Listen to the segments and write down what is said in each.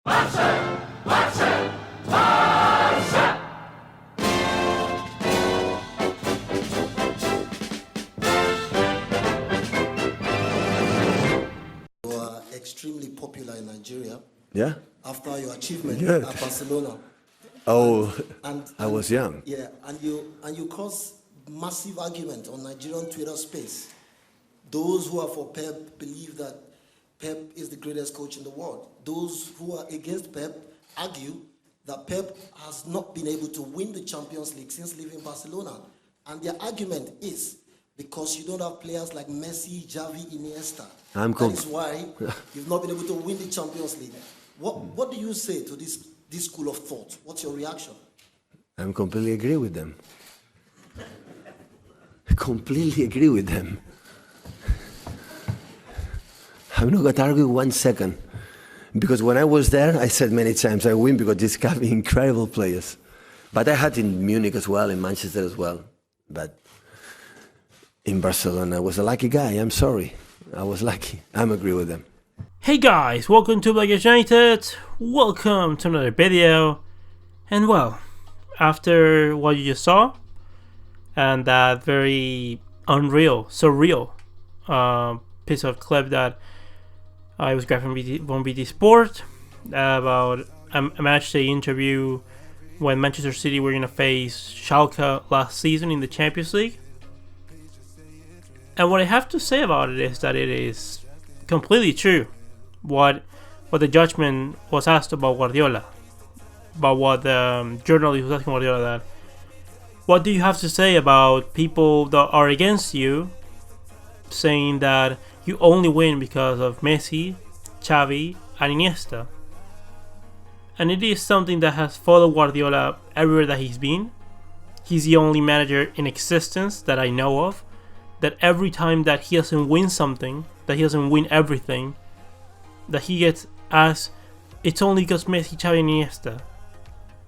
Extremely popular in Nigeria. Yeah? After your achievement Good. at Barcelona. Oh, And I was young. Yeah, and you caused massive argument on Nigerian Twitter space. Those who are for Pep believe that Pep is the greatest coach in the world. Those who are against Pep argue that Pep has not been able to win the Champions League since leaving Barcelona. And their argument is because you don't have players like Messi, Xavi, Iniesta. That is why you've not been able to win the Champions League. What do you say to this school of thought? What's your reaction? I'm completely agree with them. Completely agree with them. I'm not going to argue 1 second. Because when I was there, I said many times I win because these have incredible players. But I had in Munich as well, in Manchester as well. But in Barcelona, I was a lucky guy. I'm sorry. I was lucky. I'm agree with them. Hey guys, welcome to Black United. Welcome to another video. And well, after what you just saw, and that very surreal piece of clip that I was grabbing from BT Sport about a match day interview when Manchester City were going to face Schalke last season in the Champions League. And what I have to say about it is that it is completely true. What the judgment was asked about Guardiola, about what the journalist was asking Guardiola, that what do you have to say about people that are against you, saying that you only win because of Messi, Xavi, and Iniesta? And it is something that has followed Guardiola everywhere that he's been. He's the only manager in existence that I know of that every time that he doesn't win something, that he doesn't win everything, that he gets asked, it's only because Messi, Xavi, and Iniesta.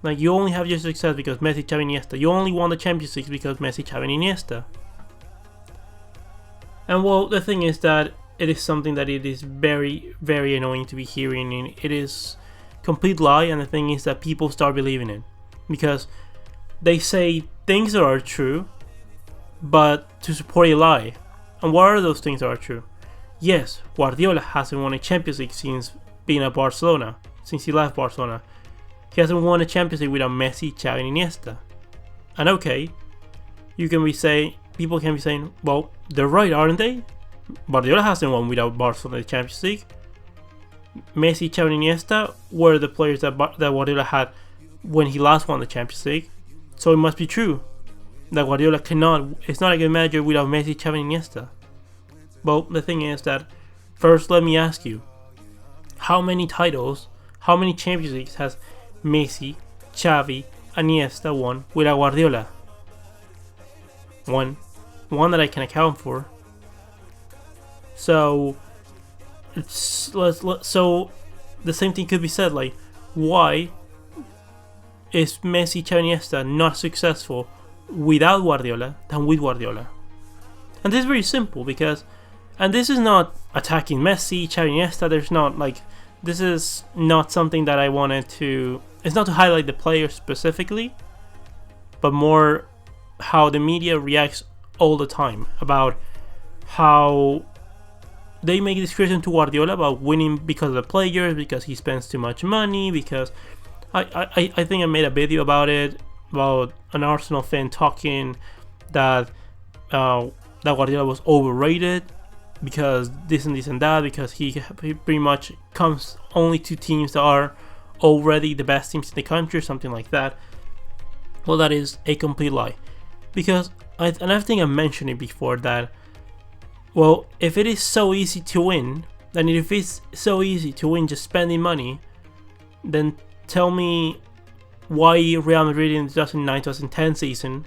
Like, you only have your success because Messi, Xavi, and Iniesta. You only won the Champions League because Messi, Xavi, and Iniesta. And well, the thing is that it is something that it is very, very annoying to be hearing, and it is complete lie. And the thing is that people start believing it because they say things that are true, but to support a lie. And what are those things that are true? Yes, Guardiola hasn't won a Champions League since being at Barcelona, since he left Barcelona. He hasn't won a Champions League without Messi, Xavi, and Iniesta. And okay, people can be saying, well, they're right, aren't they? Guardiola hasn't won without Barcelona the Champions League. Messi, Xavi, and Iniesta were the players that Guardiola had when he last won the Champions League. So it must be true that Guardiola it's not a good manager without Messi, Xavi, and Iniesta. Well, the thing is that, first let me ask you, how many titles, how many Champions Leagues has Messi, Xavi, and Iniesta won without Guardiola? One that I can account for. So so the same thing could be said, like, why is Messi, Xavi, and Iniesta not successful without Guardiola than with Guardiola? And this is very simple because, and this is not attacking Messi, Xavi, Iniesta. This is not something that I wanted to. It's not to highlight the players specifically, but more how the media reacts all the time about how they make this criticism to Guardiola about winning because of the players, because he spends too much money, because I think I made a video about it, about an Arsenal fan talking that Guardiola was overrated because this and that, because he pretty much comes only to teams that are already the best teams in the country or something like that. Well, that is a complete lie, because I think I mentioned it before that, well, if it is so easy to win, then if it's so easy to win just spending money, then tell me why Real Madrid in the 2009-2010 season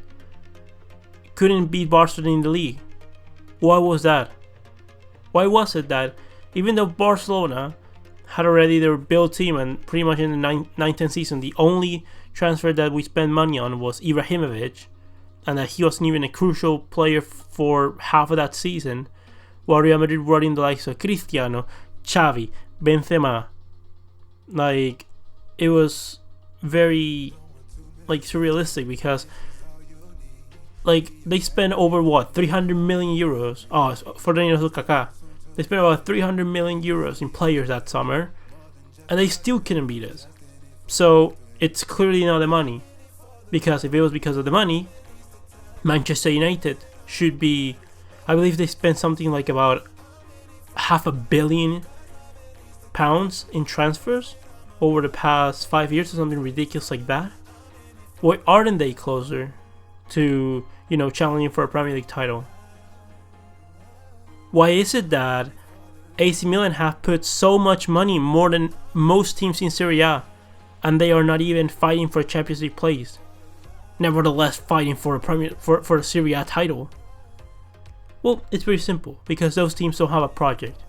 couldn't beat Barcelona in the league. Why was that? Why was it that even though Barcelona had already their built team, and pretty much in the 9-10 season the only transfer that we spent money on was Ibrahimovic, and that he wasn't even a crucial player for half of that season, while Real Madrid brought in the likes of Cristiano, Xavi, Benzema, like it was very like surrealistic because like they spent over what 300 million euros. Oh, for the Kaká, they spent about 300 million euros in players that summer, and they still couldn't beat us. So it's clearly not the money, because if it was because of the money, Manchester United should be. I believe they spent something like about £500 million in transfers over the past 5 years or something ridiculous like that. Why aren't they closer to, challenging for a Premier League title? Why is it that AC Milan have put so much money, more than most teams in Serie A, and they are not even fighting for a Champions League place, nevertheless fighting for a Serie A title? Well, it's very simple, because those teams don't have a project.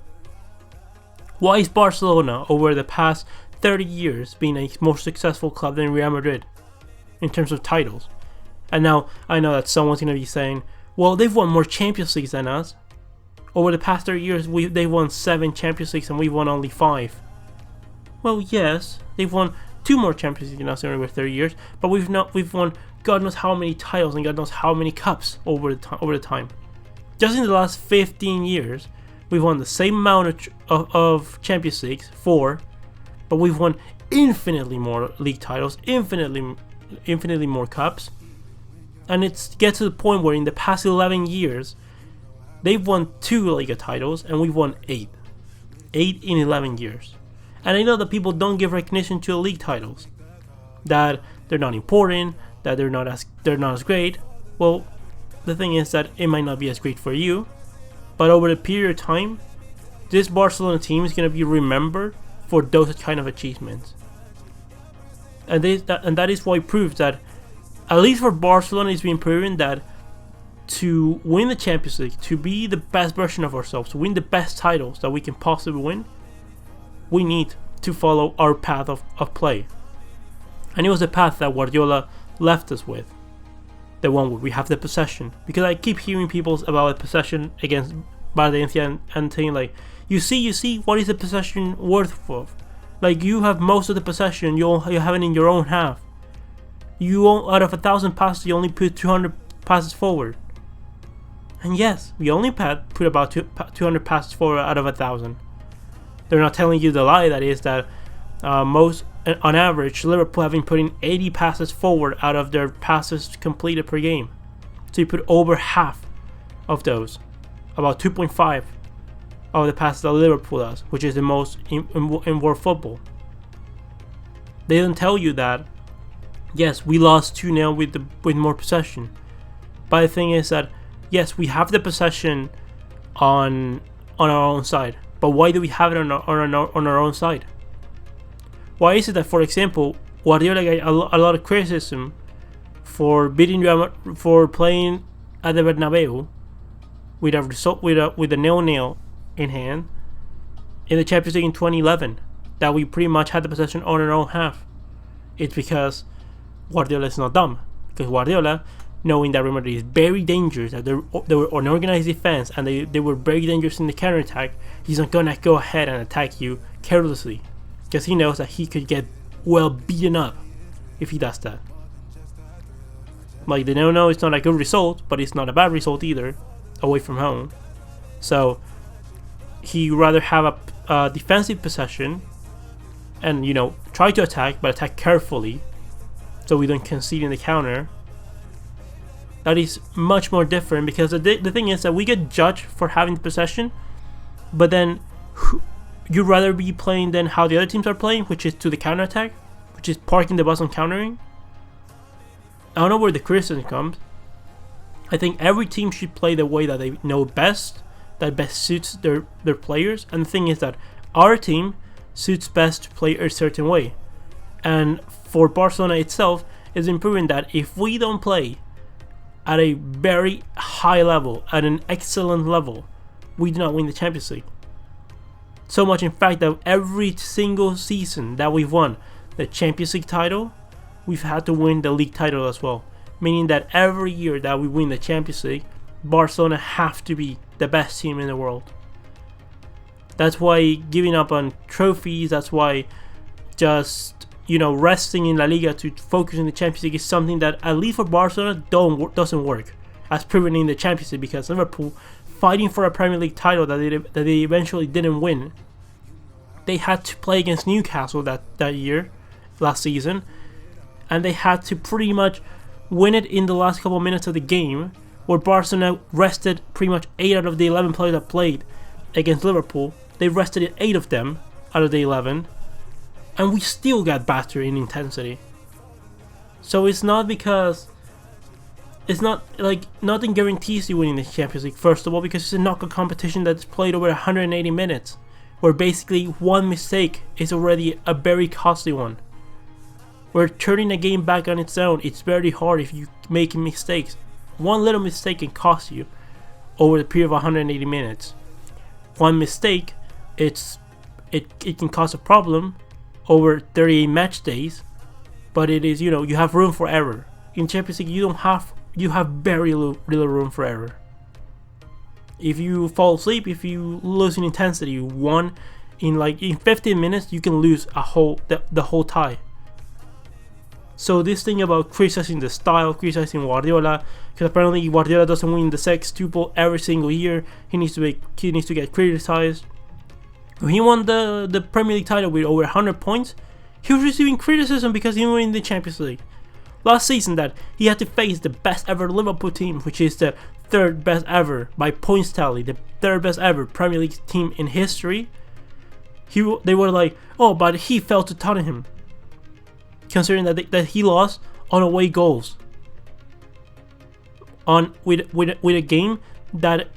Why is Barcelona over the past 30 years being a more successful club than Real Madrid in terms of titles? And now I know that someone's going to be saying, well, they've won more Champions Leagues than us. Over the past 30 years, they've won 7 Champions Leagues and we've won only 5. Well, yes, they've won 2 more Champions Leagues than us in over 30 years, but we've won God knows how many titles and God knows how many cups over the time. Just in the last 15 years, we've won the same amount of Champions Leagues, 4, but we've won infinitely more league titles, infinitely more cups. And it gets to the point where in the past 11 years, they've won 2 Liga titles and we've won 8. 8 in 11 years. And I know that people don't give recognition to the league titles, that they're not important, that they're not as great. Well, the thing is that it might not be as great for you, but over the period of time, this Barcelona team is going to be remembered for those kind of achievements. And that is why it proves that, at least for Barcelona, it's been proven that to win the Champions League, to be the best version of ourselves, to win the best titles that we can possibly win, we need to follow our path of play. And it was the path that Guardiola left us with. The one where we have the possession. Because I keep hearing people about the possession against Valencia and saying like, you see, what is the possession worth of? Like, you have most of the possession, you have it in your own half. Out of 1,000 passes, you only put 200 passes forward. And yes, we only put about 200 passes forward out of 1,000. They're not telling you the lie that is that on average, Liverpool have been putting 80 passes forward out of their passes completed per game. So you put over half of those, about 2.5 of the passes that Liverpool does, which is the most in world football. They don't tell you that, yes, we lost 2-0 with more possession. But the thing is that, yes, we have the possession on our own side. But why do we have it on our own side? Why is it that, for example, Guardiola got a lot of criticism for for playing at the Bernabeu with a 0-0 in hand in the Champions League in 2011, that we pretty much had the possession on our own half? It's because Guardiola is not dumb. Because Guardiola, knowing that Real Madrid is very dangerous, that they were unorganized defense and they were very dangerous in the counter-attack, he's not gonna go ahead and attack you carelessly, because he knows that he could get well beaten up if he does that. Like, the no, it's not a good result, but it's not a bad result either, away from home. So he rather have a defensive possession and try to attack, but attack carefully so we don't concede in the counter. That is much more different, because the thing is that we get judged for having the possession, but then you'd rather be playing than how the other teams are playing, which is to the counter attack, which is parking the bus on countering. I don't know where the criticism comes. I think every team should play the way that they know best, that best suits their players. And the thing is that our team suits best to play a certain way. And for Barcelona itself, it's been proven that if we don't play at a very high level, at an excellent level, we do not win the Champions League. So much in fact that every single season that we've won the Champions League title, we've had to win the league title as well. Meaning that every year that we win the Champions League, Barcelona have to be the best team in the world. That's why giving up on trophies, that's why just, you know, resting in La Liga to focus on the Champions League is something that, at least for Barcelona, doesn't work, as proven in the Champions League, because Liverpool, fighting for a Premier League title that they eventually didn't win, they had to play against Newcastle that year, last season, and they had to pretty much win it in the last couple of minutes of the game, where Barcelona rested pretty much 8 out of the 11 players that played against Liverpool. They rested 8 of them out of the 11, and we still got battered in intensity. So it's not like nothing guarantees you winning the Champions League, first of all, because it's a knockout competition that's played over 180 minutes, where basically one mistake is already a very costly one. Where turning a game back on its own, it's very hard if you make mistakes. One little mistake can cost you over the period of 180 minutes. One mistake, it can cause a problem over 38 match days, but it is, you know, you have room for error. In Champions League, you have very little room for error. If you fall asleep, if you lose in intensity, in 15 minutes, you can lose the whole tie. So this thing about criticizing the style, criticizing Guardiola, because apparently Guardiola doesn't win the sextuple every single year. He needs to get criticized. When he won the Premier League title with over 100 points, he was receiving criticism because he won the Champions League. Last season, that he had to face the best ever Liverpool team, which is the third best ever by points tally, the third best ever Premier League team in history. They were like, oh, but he fell to Tottenham, considering that he lost on away goals with a game that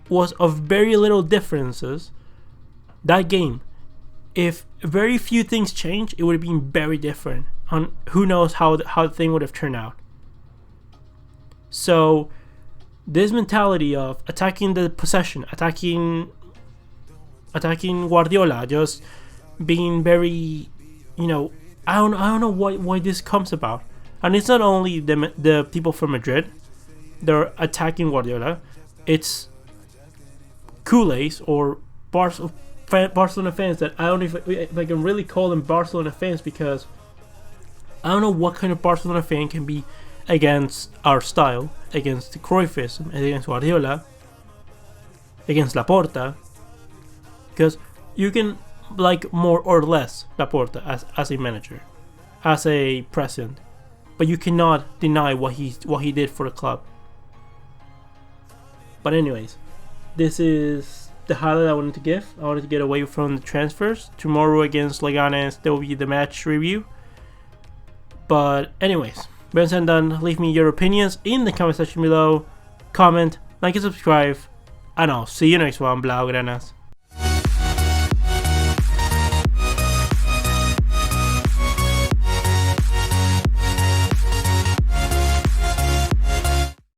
was of very little differences. That game, if very few things changed, it would have been very different. On who knows how the thing would have turned out. So this mentality of attacking the possession, attacking Guardiola, just being very, you know, I don't know why this comes about. And it's not only the people from Madrid they're attacking Guardiola. It's Kool-Aids or Barcelona fans that I don't know if I can really call them Barcelona fans, because I don't know what kind of Barcelona fan can be against our style, against the Cruyffism, against Guardiola, against Laporta, because you can like more or less Laporta as a manager, as a president, but you cannot deny what he did for the club. But anyways, this is the highlight I wanted to give. I wanted to get away from the transfers. Tomorrow against Leganes, there will be the match review. But anyways, when said and done, leave me your opinions in the comment section below. Comment, like and subscribe, and I'll see you next one, Blaugranas.